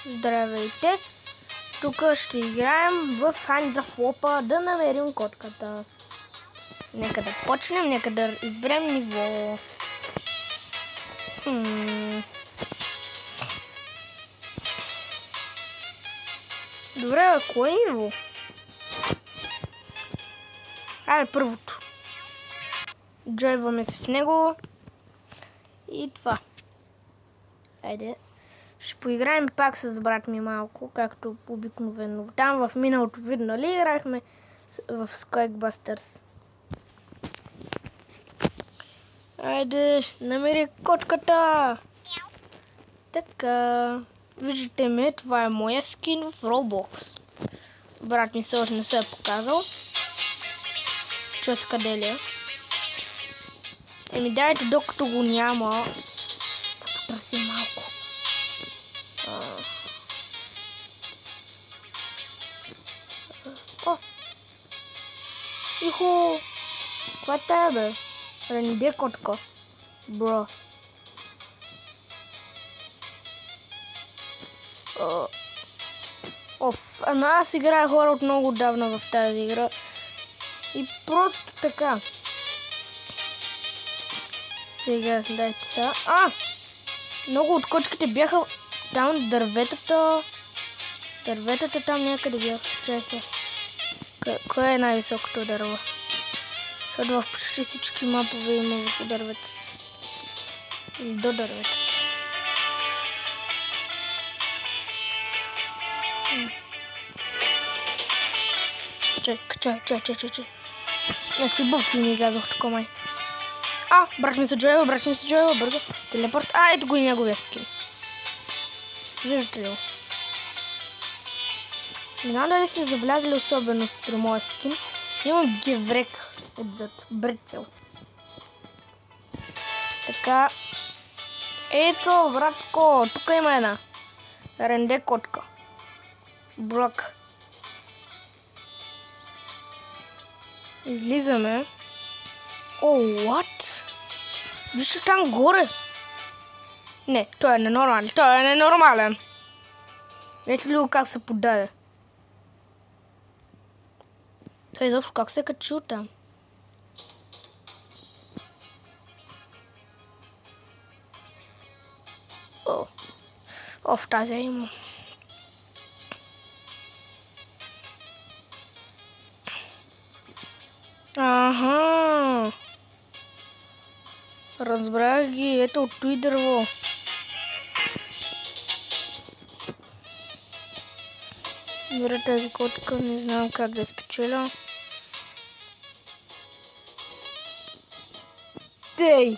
Здравейте! Тук ще играем в Find the Flop да намерим котката. Нека да почнем, нека да изберем ниво. Добре, кое е ниво? Айде първото. Джойваме се в него. И това. Айде. Ще поиграем пак с брат ми малко, както обикновено. Там в миналото видео, нали, играхме в Skybusters. Айде, намери котката! Така, виждате ме, това е моя скин в Roblox. Брат ми се още не се е показал. Чуз къде ли е? Еми дайте, докато го няма, да потърсим малко. О! Ихо! Това е тая, бе? Ренде котка. Бро. Аз играя хора от много отдавна в тази игра. И просто така. Сега, дайте сега. Много от кочките бяха там, дърветата. Дърветата там някъде бяха. Чай се. Кое е най-високото дърво? Защото в почти всички мапове има върху дърветата. Или до дърветата. Чай. Някакви бъбки ми излязох тук, май. Брат ми се джойва, бързо. Телепорт. Ето го и неговия скин. Виждате ли го? Не знам дали сте забелязали особеност при моя скин. Имам геврек отзад. Брецел. Така. Ето, братко. Тук има една. Ренде котка. Блок. Излизаме. What? Вижте там горе. Не, той е ненормален. Ето ли го как се подаде? Той изобщо как се е качил там? В тази има. Разбрах ги, ето от той дърво. Добре, тази котка не знам как да спечеля. Тей!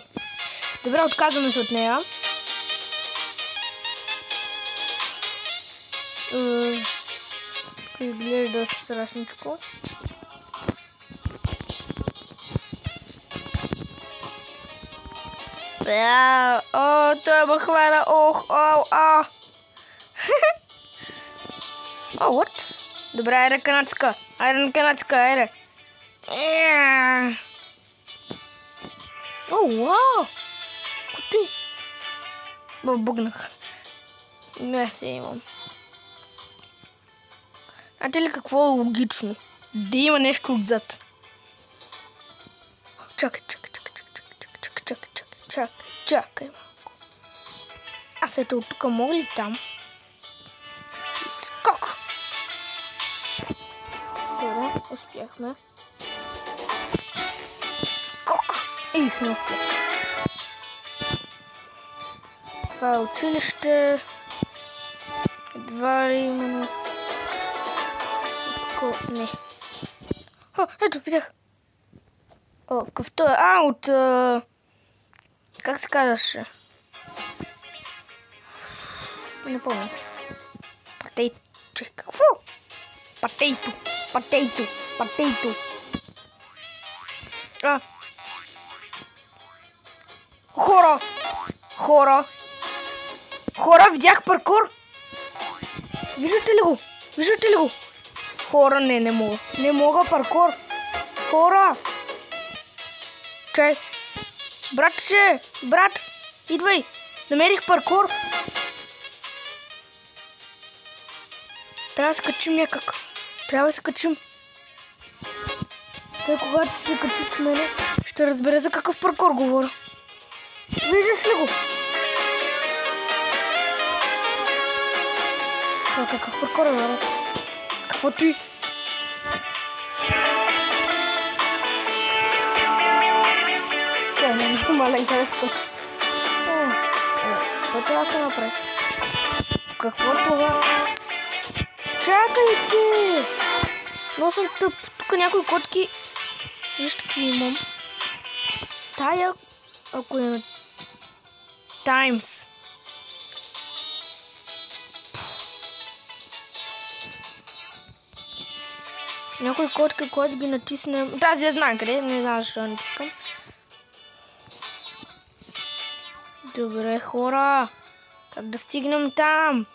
Добре, отказваме се от нея. Изглежда доста страшничко. Той ме хвана. What? Добре, айде канадска. Айде. Вау! Коти? Бъгнах. Не се имам. Знаете ли какво е логично? Да има нещо отзад. Чакай малко. Аз ето от тук мога ли там? И скок! Добре, успяхме. Скок! Не успях. Това е училище. Едва ли има нещо. Не. Ето, видях. Какъвто е? От... Как се казваше? Не помня. Патейто. Какво? Патейто. Хора, видях паркур. Виждате ли го? Хора, не мога. Не мога паркур. Хора. Чай. Брат, идвай. Намерих паркур. Трябва да се качим някак. Трябва да се качим. Той когато се качи с мене, ще разбере за какъв паркур говоря. Виждаш ли го? Това какъв паркур е, народ? Какво ти? Той не е маленка да скочи. Това трябва да се направи. Какво това? Чакайте! Но съм тъп. Тук някои котки. Вижте какви имам. Тая, ако е Times. Някои котки, които ги натиснем. Тази я знам къде, не знам защо натискам. Добре, хора. Как да стигнем там?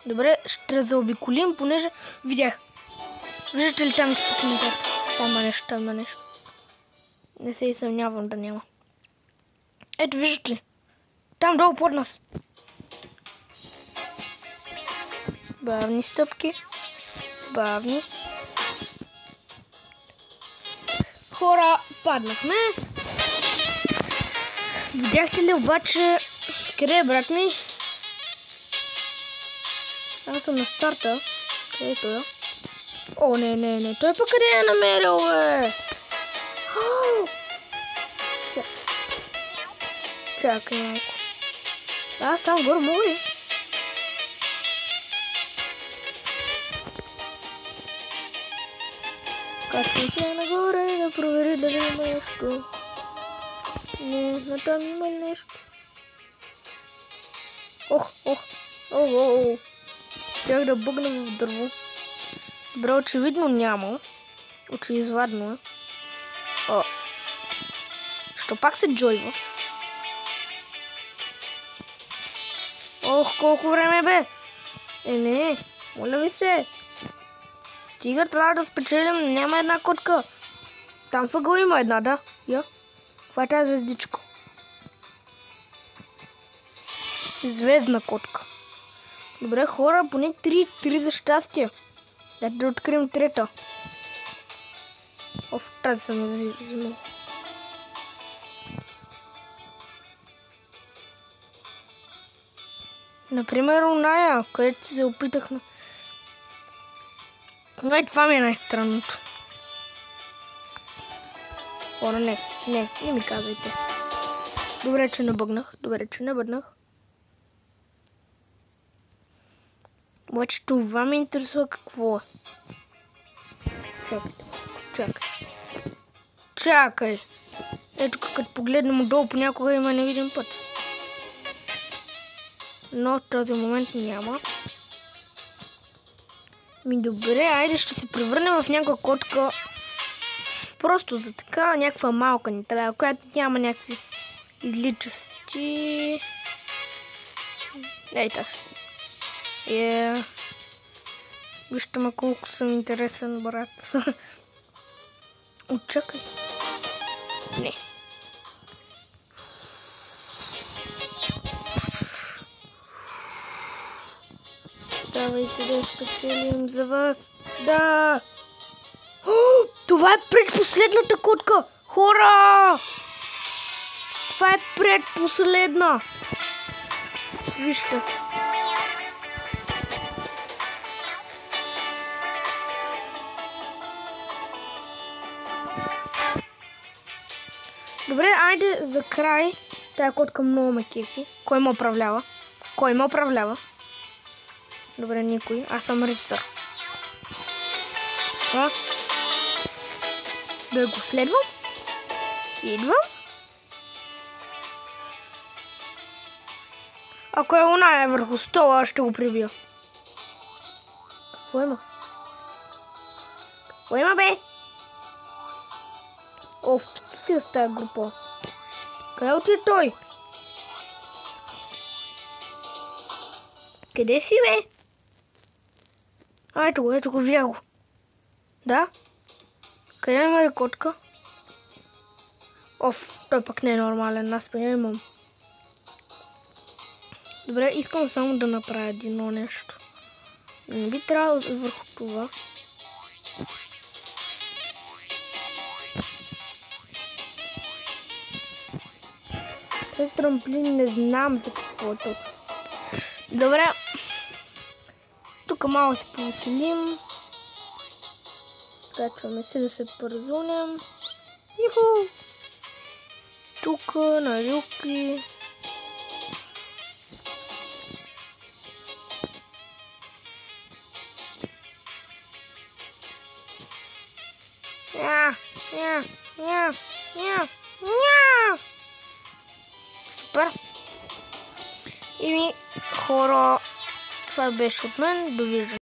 Добре, ще заобиколим, понеже видях. Виждате ли там изпъкнатата? Там има нещо, там има нещо. Не се и съмнявам да няма. Ето, виждате ли? Там долу под нас. Бавни стъпки. Бавни. Хора, паднахме. Видяхте ли обаче къде е брат ми? Аз съм на старта. Къде е той? О, не. Той пък къде е намерил, бе? Чакай малко. Аз там горе мога ли? Качвам се нагоре да провери дали има нещо. Не, там има нещо. Ох. Тях да бъгна в дърво. Добре, очевидно няма. Очевидно е. Що пак се джойва? Ох, колко време бе! Не, моля ви се. Стига, трябва да спечелим. Няма една котка. Там въгъл има една, да. Я. Това е тази звездичка. Звездна котка. Добре, хора, поне 3 за щастие. Да открием трета. Тази съм я взимал. Например, оная, където се опитахме. Това ми е най-странното. Хора, не ми казвайте. Добре, че не бъгнах. Обаче това ме интересува какво е. Чакай. Ето като погледнем отдолу, понякога има невидим път. Но в този момент няма. Добре, айде ще се превърнем в някаква котка. Просто за така, някаква малка ни трябва, която няма някакви изличасти. Ей тази. Вижте ме колко съм интересен, брат. Очакай. Не. Давайте да спечелим за вас. Да! Това е предпоследната котка! Хора! Това е предпоследна! Вижте. Добре, айде за край. Тая котка много ме кефи. Кой ме управлява? Добре, никой. Аз съм рицар. Да го следвам. Идвам. Ако е оная върху стола, ще го прибия. Какво има? Бе? Стига с тази група. Къде отиде той? Къде си, бе? Ето го, видя го. Да? Къде намери котка? Той пък не е нормален, аз не имам. Добре, искам само да направя едно нещо. Не би трябвало върху това. Този трамплин не знам за какво е точно. Добре. Тук малко се повеселим. Качваме се да се парзунем. Юху! Тук на люки. Супер. И хора, това беше от мен. Довиждане.